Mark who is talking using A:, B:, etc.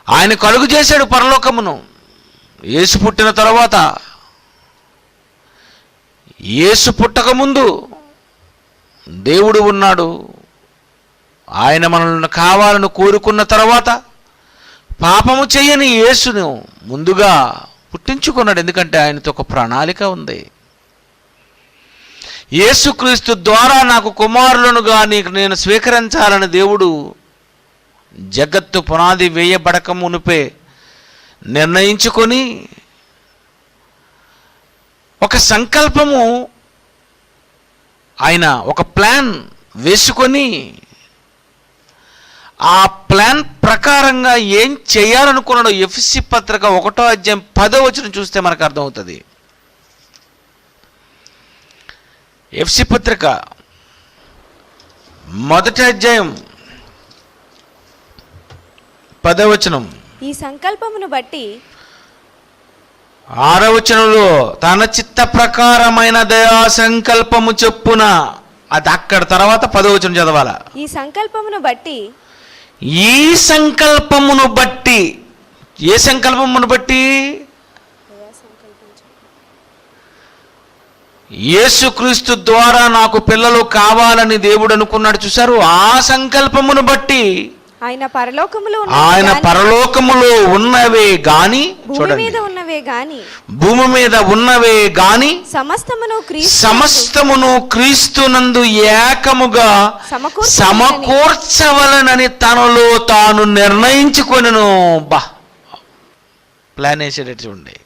A: ఆయన కలుగు చేశాడు పరలోకమును. యేసు పుట్టిన తర్వాత, యేసు పుట్టకముందు దేవుడు ఉన్నాడు. ఆయన మనల్ని కావాలని కోరుకున్న తర్వాత పాపము చేయని యేసును ముందుగా పుట్టించుకున్నాడు. ఎందుకంటే ఆయనతో ఒక ప్రణాళిక ఉంది. యేసుక్రీస్తు ద్వారా నాకు కుమారులనుగా నేను స్వీకరించాలని దేవుడు జగత్తు పునాది వేయబడక మునుపే నిర్ణయించుకొని ఒక సంకల్పము, ఆయన ఒక ప్లాన్ వేసుకొని ఆ ప్లాన్ ప్రకారంగా ఏం చేయాలనుకున్నాడో ఎఫెసీ పత్రిక 1వ అధ్యాయం 10వ వచనం చూస్తే మనకు అర్థమవుతుంది. ఎఫెసీ పత్రిక 1వ అధ్యాయం 10వ వచనం.
B: ఈ సంకల్పమును బట్టి
A: 6వ వచనంలో తన చిత్త ప్రకారమైన దయా సంకల్పము చొప్పున, అది అక్కడ తర్వాత 10వ వచనం చదవాల.
B: ఈ సంకల్పమును బట్టి,
A: ఈ సంకల్పమును బట్టి, ఏ సంకల్పమును బట్టి? యేసుక్రీస్తు ద్వారా నాకు పిల్లలు కావాలని దేవుడు అనుకున్నాడు. చూశారు? ఆ సంకల్పమును బట్టి
B: ఆయన పరలోకములో
A: ఉన్నవే గాని,
B: చూడండి, భూమి మీద ఉన్నవే గాని
A: సమస్తమును క్రీస్తునందు ఏకముగా సమకూర్చవలనని తనలో తాను నిర్ణయించుకొనెను. ప్లాన్ వేసేటట్టు చూడండి.